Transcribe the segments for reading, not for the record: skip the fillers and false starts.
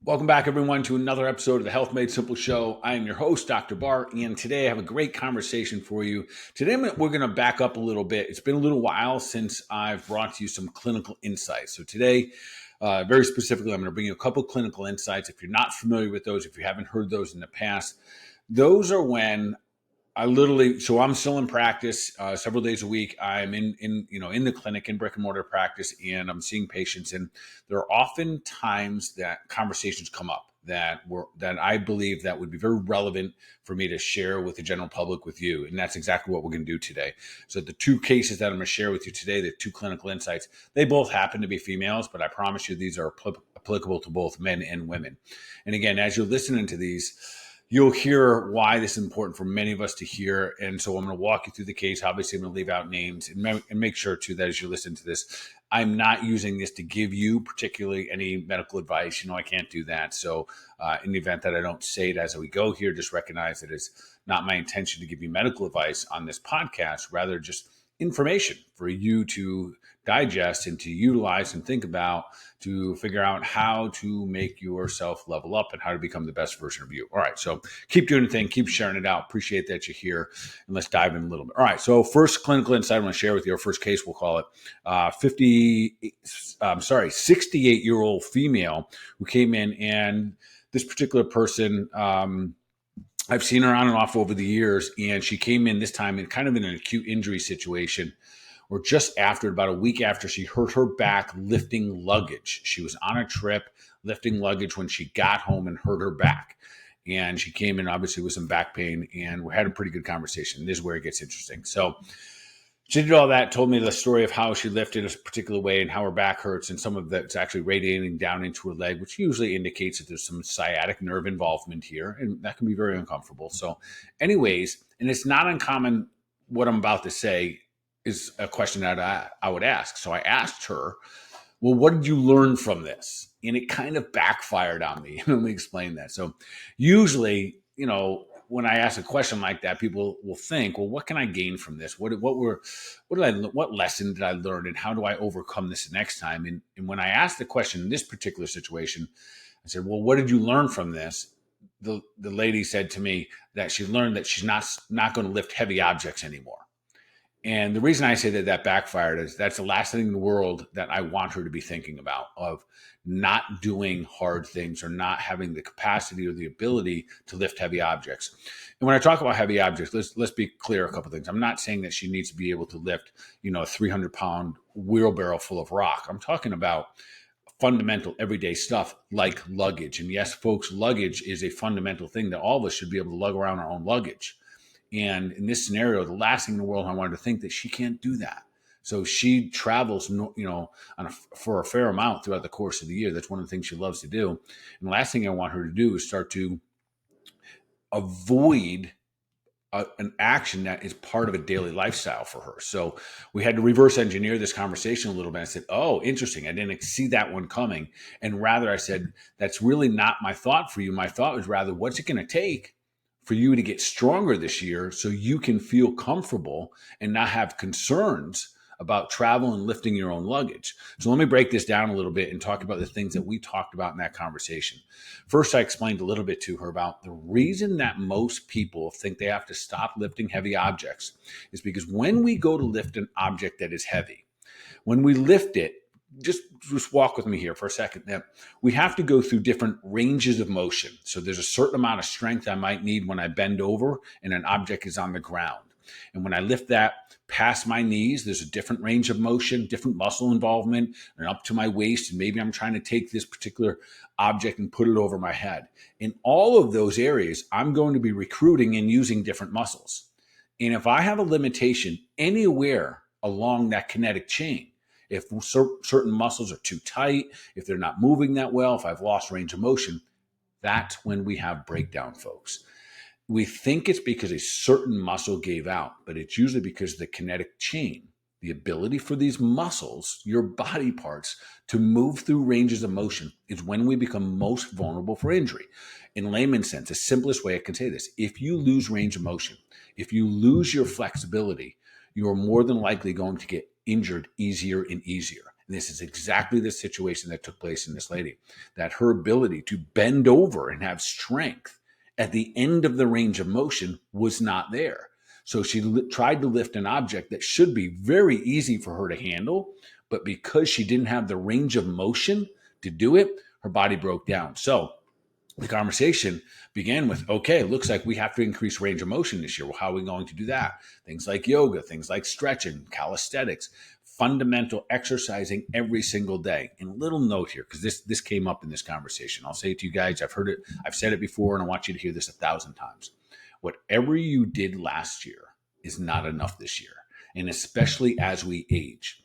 Welcome back, everyone, to another episode of the Health Made Simple Show. I am your host, Dr. Bart, and today I have a great conversation for you. Today, we're going to back up a little bit. It's been a little while since I've brought to you some clinical insights. So today, very specifically, I'm going to bring you a couple clinical insights. If you're not familiar with those, if you haven't heard those in the past, those are when I'm still in practice several days a week. I'm in the clinic, in brick and mortar practice, and I'm seeing patients. And there are often times that conversations come up that I believe that would be very relevant for me to share with the general public, with you. And that's exactly what we're going to do today. So the two cases that I'm going to share with you today, the two clinical insights, they both happen to be females, but I promise you these are applicable to both men and women. And again, as you're listening to these, you'll hear why this is important for many of us to hear. And so I'm going to walk you through the case. Obviously, I'm going to leave out names and make sure, too, that as you listen to this, I'm not using this to give you particularly any medical advice. I can't do that. So in the event that I don't say it as we go here, just recognize that it's not my intention to give you medical advice on this podcast, rather just information for you to digest and to utilize and think about to figure out how to make yourself level up and how to become the best version of you. All right, so keep doing the thing, keep sharing it out. Appreciate that you're here, and let's dive in a little bit. All right, so first clinical insight I want to share with you, our first case, we'll call it 68-year-old female who came in, and this particular person, I've seen her on and off over the years, and she came in this time in kind of in an acute injury situation, or just after, about a week after she hurt her back lifting luggage. She was on a trip lifting luggage when she got home and hurt her back. And she came in obviously with some back pain, and we had a pretty good conversation. This is where it gets interesting. So she did all that, told me the story of how she lifted a particular way and how her back hurts, and some of that's actually radiating down into her leg, which usually indicates that there's some sciatic nerve involvement here, and that can be very uncomfortable. So anyways, and it's not uncommon, what I'm about to say is a question that I would ask. So I asked her, well, what did you learn from this? And it kind of backfired on me. Let me explain that. So usually, when I ask a question like that, people will think, well, what can I gain from this? What lesson did I learn, and how do I overcome this next time? And when I asked the question in this particular situation, I said, well, what did you learn from this? The lady said to me that she learned that she's not going to lift heavy objects anymore. And the reason I say that backfired is that's the last thing in the world that I want her to be thinking about, of not doing hard things or not having the capacity or the ability to lift heavy objects. And when I talk about heavy objects, let's be clear a couple of things. I'm not saying that she needs to be able to lift, a 300-pound wheelbarrow full of rock. I'm talking about fundamental everyday stuff like luggage. And yes, folks, luggage is a fundamental thing that all of us should be able to lug around our own luggage. And in this scenario, the last thing in the world I wanted to think that she can't do that. So she travels, for a fair amount throughout the course of the year. That's one of the things she loves to do. And the last thing I want her to do is start to avoid an action that is part of a daily lifestyle for her. So we had to reverse engineer this conversation a little bit. I said, oh, interesting. I didn't see that one coming. And rather I said, that's really not my thought for you. My thought was rather, what's it going to take for you to get stronger this year so you can feel comfortable and not have concerns about travel and lifting your own luggage? So let me break this down a little bit and talk about the things that we talked about in that conversation. First, I explained a little bit to her about the reason that most people think they have to stop lifting heavy objects is because when we go to lift an object that is heavy, when we lift it, just walk with me here for a second. Now, we have to go through different ranges of motion. So there's a certain amount of strength I might need when I bend over and an object is on the ground. And when I lift that past my knees, there's a different range of motion, different muscle involvement, and up to my waist. And maybe I'm trying to take this particular object and put it over my head. In all of those areas, I'm going to be recruiting and using different muscles. And if I have a limitation anywhere along that kinetic chain, if certain muscles are too tight, if they're not moving that well, if I've lost range of motion, that's when we have breakdown, folks. We think it's because a certain muscle gave out, but it's usually because the kinetic chain, the ability for these muscles, your body parts, to move through ranges of motion is when we become most vulnerable for injury. In layman's sense, the simplest way I can say this, if you lose range of motion, if you lose your flexibility, you are more than likely going to get injured easier and easier. This is exactly the situation that took place in this lady, that her ability to bend over and have strength at the end of the range of motion was not there. So she tried to lift an object that should be very easy for her to handle, but because she didn't have the range of motion to do it, her body broke down. So the conversation began with, okay, it looks like we have to increase range of motion this year. Well, how are we going to do that? Things like yoga, things like stretching, calisthenics, fundamental exercising every single day. And a little note here, because this came up in this conversation. I'll say it to you guys, I've heard it, I've said it before, and I want you to hear this 1,000 times. Whatever you did last year is not enough this year. And especially as we age.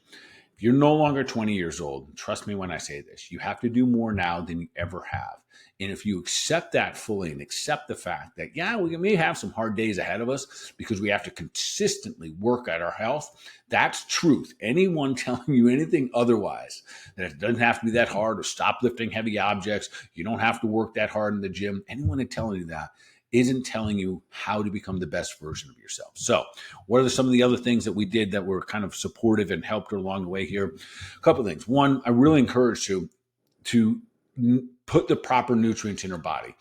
If you're no longer 20 years old, trust me when I say this, you have to do more now than you ever have. And if you accept that fully and accept the fact that, yeah, we may have some hard days ahead of us because we have to consistently work at our health, that's truth. Anyone telling you anything otherwise, that it doesn't have to be that hard or stop lifting heavy objects, you don't have to work that hard in the gym, anyone telling you that isn't telling you how to become the best version of yourself. So what are some of the other things that we did that were kind of supportive and helped her along the way here? A couple of things. One, I really encourage you to put the proper nutrients in her body.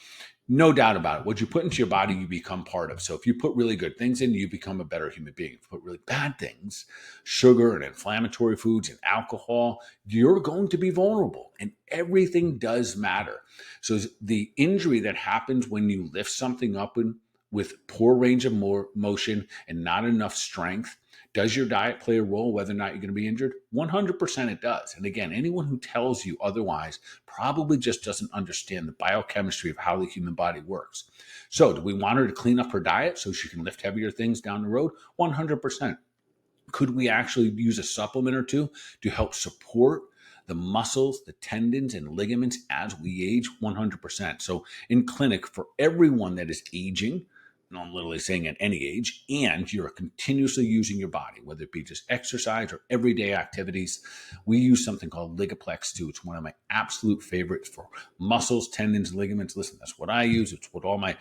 No doubt about it. What you put into your body, you become part of. So if you put really good things in, you become a better human being. If you put really bad things, sugar and inflammatory foods and alcohol, you're going to be vulnerable. And everything does matter. So the injury that happens when you lift something up with poor range of motion and not enough strength, does your diet play a role whether or not you're going to be injured? 100% it does. And again, anyone who tells you otherwise probably just doesn't understand the biochemistry of how the human body works. So do we want her to clean up her diet so she can lift heavier things down the road? 100%. Could we actually use a supplement or two to help support the muscles, the tendons, and ligaments as we age? 100%. So in clinic, for everyone that is aging, and I'm literally saying at any age, and you're continuously using your body, whether it be just exercise or everyday activities, we use something called Ligaplex 2. It's one of my absolute favorites for muscles, tendons, ligaments. Listen, that's what I use. It's what all my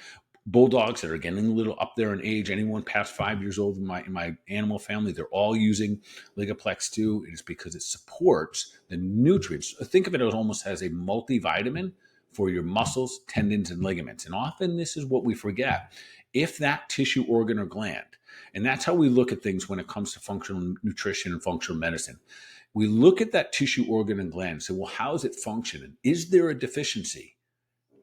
bulldogs that are getting a little up there in age, anyone past 5 years old in my animal family, they're all using Ligaplex 2. It is because it supports the nutrients. Think of it as almost as a multivitamin for your muscles, tendons, and ligaments. And often this is what we forget. If that tissue, organ, or gland, and that's how we look at things when it comes to functional nutrition and functional medicine. We look at that tissue, organ, and gland and say, well, how is it functioning? Is there a deficiency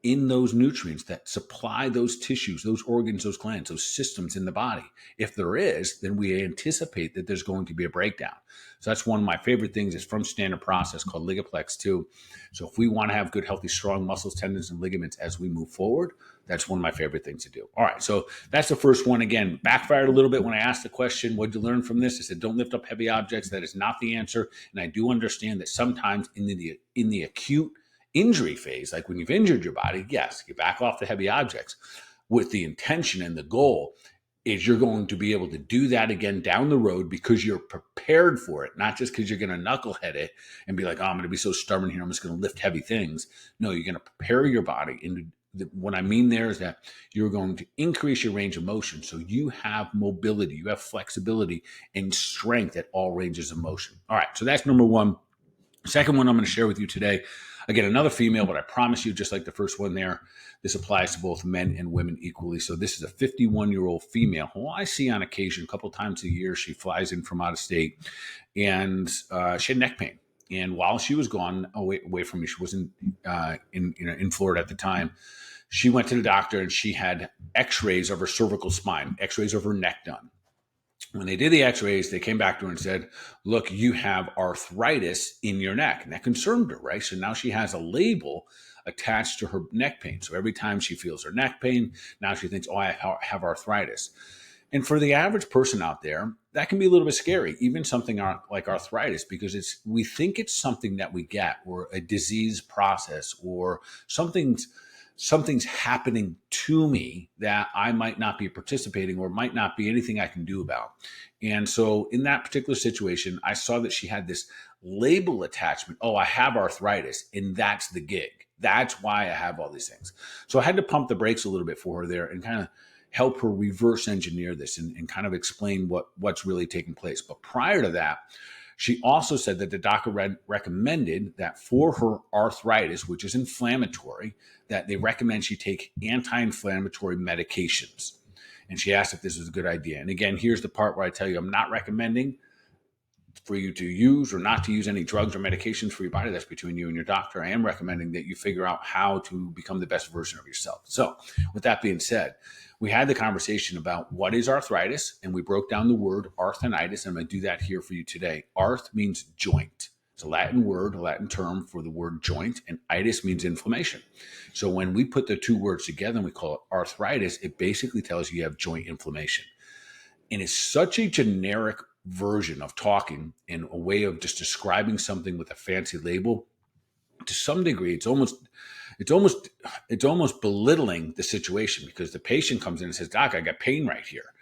in those nutrients that supply those tissues, those organs, those glands, those systems in the body? If there is, then we anticipate that there's going to be a breakdown. So that's one of my favorite things. Is from Standard Process called Ligaplex 2. So if we want to have good, healthy, strong muscles, tendons, and ligaments as we move forward, that's one of my favorite things to do. All right, so that's the first one. Again, backfired a little bit when I asked the question, what did you learn from this? I said, don't lift up heavy objects. That is not the answer. And I do understand that sometimes in the acute injury phase, like when you've injured your body, yes, you back off the heavy objects with the intention and the goal is you're going to be able to do that again down the road because you're prepared for it, not just because you're going to knucklehead it and be like, oh, I'm going to be so stubborn here, I'm just going to lift heavy things. No, you're going to prepare your body. And what I mean there is that you're going to increase your range of motion so you have mobility, you have flexibility and strength at all ranges of motion. All right, so that's number one. Second one I'm going to share with you today, again, another female, but I promise you, just like the first one there, this applies to both men and women equally. So this is a 51-year-old female who I see on occasion, a couple times a year. She flies in from out of state, and she had neck pain. And while she was gone away from me, she wasn't in Florida at the time. She went to the doctor, and she had X-rays of her cervical spine, X-rays of her neck done. When they did the x-rays, they came back to her and said, look, you have arthritis in your neck. And that concerned her, right? So now she has a label attached to her neck pain. So every time she feels her neck pain, now she thinks, oh, I have arthritis. And for the average person out there, that can be a little bit scary, even something like arthritis, because we think it's something that we get, or a disease process, or something's happening to me that I might not be participating or might not be anything I can do about. And so in that particular situation, I saw that she had this label attachment. Oh, I have arthritis, and that's the gig. That's why I have all these things. So I had to pump the brakes a little bit for her there and kind of help her reverse engineer this and kind of explain what's really taking place. But prior to that, She also said that the doctor recommended that for her arthritis, which is inflammatory, that they recommend she take anti-inflammatory medications. And she asked if this was a good idea. And again, here's the part where I tell you I'm not recommending for you to use or not to use any drugs or medications for your body. That's between you and your doctor. I am recommending that you figure out how to become the best version of yourself. So with that being said, we had the conversation about what is arthritis, and we broke down the word arthritis. I'm going to do that here for you today. Arth means joint. It's a Latin word, a Latin term for the word joint, and itis means inflammation. So when we put the two words together and we call it arthritis, it basically tells you have joint inflammation. And it's such a generic version of talking in a way of just describing something with a fancy label. To some degree, it's almost belittling the situation, because the patient comes in and says, "Doc, I got pain right here."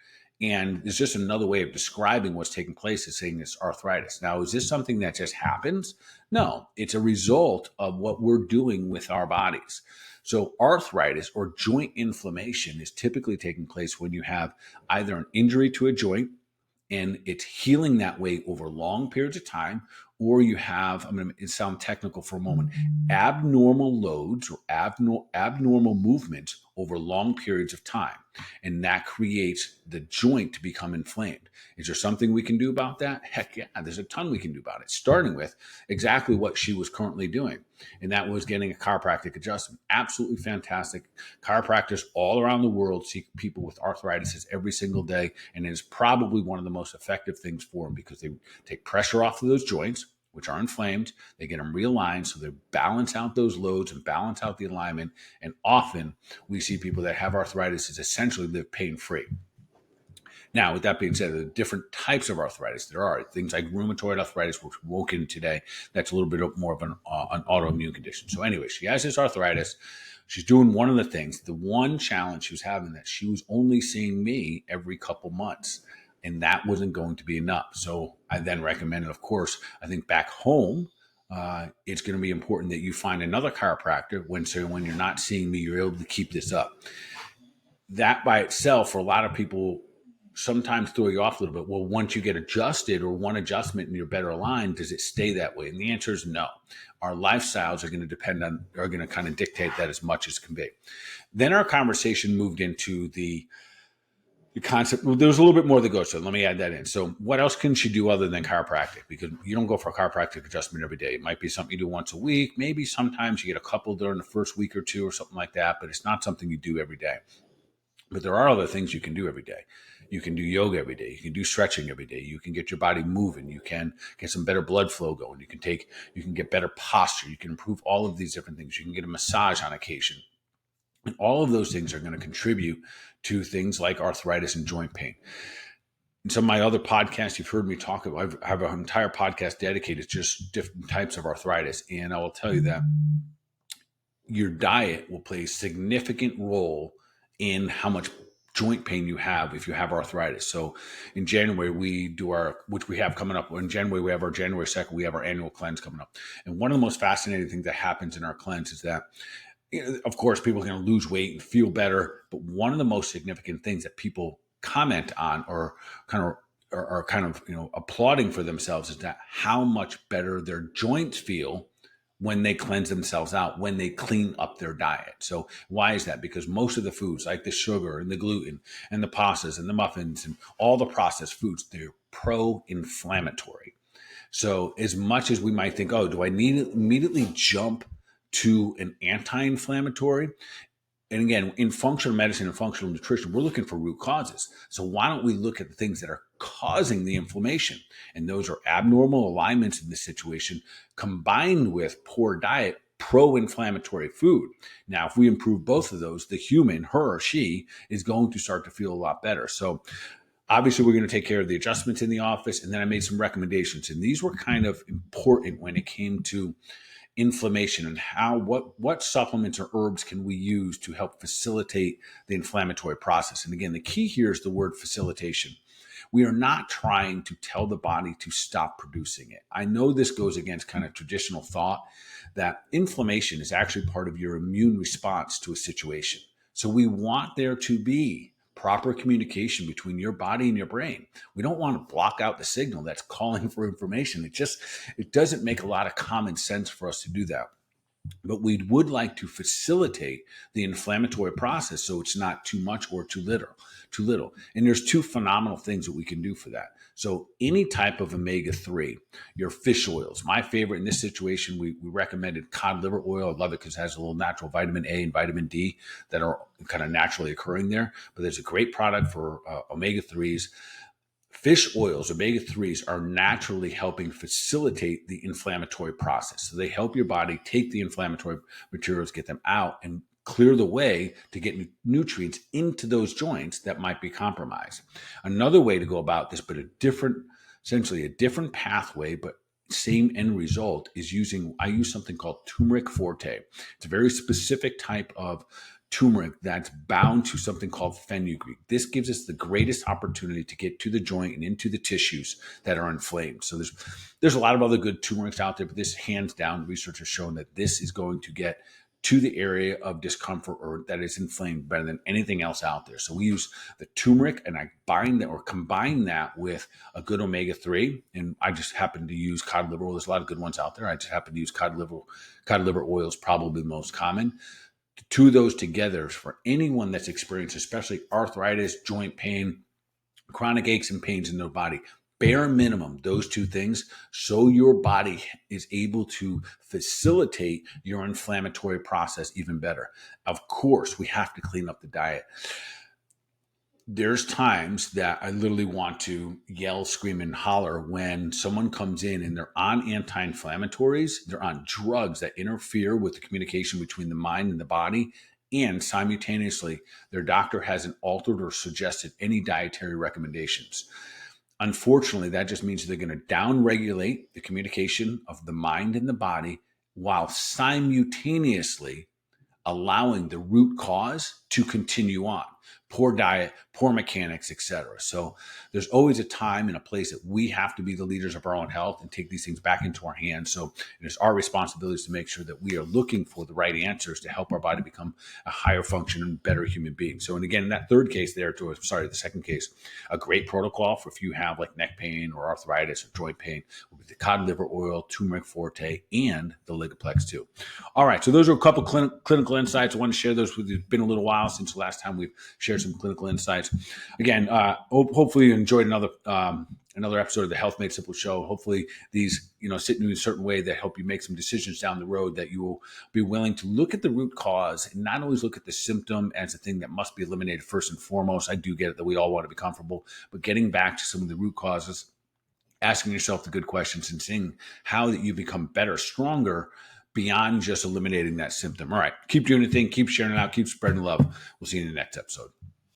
And it's just another way of describing what's taking place, is saying it's arthritis. Now, is this something that just happens? No, it's a result of what we're doing with our bodies. So arthritis or joint inflammation is typically taking place when you have either an injury to a joint and it's healing that way over long periods of time, or you have, I'm going to sound technical for a moment, abnormal loads or abnormal movements over long periods of time. And that creates the joint to become inflamed. Is there something we can do about that? Heck yeah, there's a ton we can do about it, starting with exactly what she was currently doing. And that was getting a chiropractic adjustment. Absolutely fantastic. Chiropractors all around the world see people with arthritis every single day. And it is probably one of the most effective things for them, because they take pressure off of those joints, which are inflamed. They get them realigned so they balance out those loads and balance out the alignment. And often we see people that have arthritis essentially live pain-free. Now, with that being said, there are different types of arthritis. There are things like rheumatoid arthritis, which we won't get into today. That's a little bit more of an autoimmune condition. So anyway, she has this arthritis. She's doing one of the things. The one challenge she was having, that she was only seeing me every couple months, and that wasn't going to be enough. So I then recommended, of course, I think back home, it's going to be important that you find another chiropractor when you're not seeing me, you're able to keep this up. That by itself, for a lot of people, sometimes throw you off a little bit. Well, once you get adjusted or one adjustment and you're better aligned, does it stay that way? And the answer is no. Our lifestyles are going to kind of dictate that as much as can be. Then our conversation moved into the concept. There was a little bit more that goes. So let me add that in. So what else can she do other than chiropractic? Because you don't go for a chiropractic adjustment every day. It might be something you do once a week. Maybe sometimes you get a couple during the first week or two or something like that, but it's not something you do every day. But there are other things you can do every day. You can do yoga every day. You can do stretching every day. You can get your body moving. You can get some better blood flow going. You can get better posture. You can improve all of these different things. You can get a massage on occasion. And all of those things are going to contribute to things like arthritis and joint pain. In some of my other podcasts, you've heard me talk about, I have an entire podcast dedicated to just different types of arthritis. And I will tell you that your diet will play a significant role in how much joint pain you have if you have arthritis. So in January, which we have coming up. In January, we have our January 2nd, we have our annual cleanse coming up. And one of the most fascinating things that happens in our cleanse is that, of course, people are going to lose weight and feel better. But one of the most significant things that people comment on or kind of applauding for themselves is that how much better their joints feel when they cleanse themselves out, when they clean up their diet. So why is that? Because most of the foods, like the sugar and the gluten and the pastas and the muffins and all the processed foods, they're pro-inflammatory. So as much as we might think, oh, do I need to immediately jump to an anti-inflammatory? And again, in functional medicine and functional nutrition, we're looking for root causes. So why don't we look at the things that are causing the inflammation? And those are abnormal alignments in this situation, combined with poor diet, pro-inflammatory food. Now, if we improve both of those, the human, her or she, is going to start to feel a lot better. So obviously, we're going to take care of the adjustments in the office. And then I made some recommendations. And these were kind of important when it came to inflammation and what supplements or herbs can we use to help facilitate the inflammatory process. And again, the key here is the word facilitation. We are not trying to tell the body to stop producing it. I know this goes against kind of traditional thought that inflammation is actually part of your immune response to a situation. So we want there to be proper communication between your body and your brain. We don't want to block out the signal that's calling for information. It doesn't make a lot of common sense for us to do that. But we would like to facilitate the inflammatory process so it's not too much or too little. And there's two phenomenal things that we can do for that. So any type of omega-3, your fish oils. My favorite in this situation, we recommended cod liver oil. I love it because it has a little natural vitamin A and vitamin D that are kind of naturally occurring there. But there's a great product for omega-3s. Fish oils, omega-3s, are naturally helping facilitate the inflammatory process. So they help your body take the inflammatory materials, get them out, and clear the way to get nutrients into those joints that might be compromised. Another way to go about this, but essentially a different pathway, but same end result, is I use something called Turmeric Forte. It's a very specific type of turmeric that's bound to something called fenugreek. This gives us the greatest opportunity to get to the joint and into the tissues that are inflamed. So there's a lot of other good turmerics out there, but this, hands down, research has shown that this is going to get to the area of discomfort or that is inflamed better than anything else out there. So we use the turmeric and I bind that or combine that with a good omega-3. And I just happen to use cod liver oil. There's a lot of good ones out there. I just happen to use cod liver oil is probably the most common. The two of those together for anyone that's experienced, especially arthritis, joint pain, chronic aches and pains in their body, bare minimum, those two things, so your body is able to facilitate your inflammatory process even better. Of course, we have to clean up the diet. There's times that I literally want to yell, scream, and holler when someone comes in and they're on anti-inflammatories, they're on drugs that interfere with the communication between the mind and the body, and simultaneously, their doctor hasn't altered or suggested any dietary recommendations. Unfortunately, that just means they're going to downregulate the communication of the mind and the body while simultaneously allowing the root cause to continue on. Poor diet, poor mechanics, etc. So there's always a time and a place that we have to be the leaders of our own health and take these things back into our hands. So it is our responsibility to make sure that we are looking for the right answers to help our body become a higher functioning, better human being. So, and again, in that third case there, the second case, a great protocol for if you have like neck pain or arthritis or joint pain will be the cod liver oil, turmeric forte, and the Ligaplex too. All right, so those are a couple clinical insights. I want to share those with you. It's been a little while since the last time we've shared some clinical insights. Again, hopefully you enjoyed another episode of the Health Made Simple show. Hopefully these, sit in a certain way that help you make some decisions down the road, that you will be willing to look at the root cause and not always look at the symptom as a thing that must be eliminated first and foremost. I do get it that we all want to be comfortable, but getting back to some of the root causes, asking yourself the good questions and seeing how that you become better, stronger, beyond just eliminating that symptom. All right, keep doing your thing, keep sharing it out, keep spreading love. We'll see you in the next episode.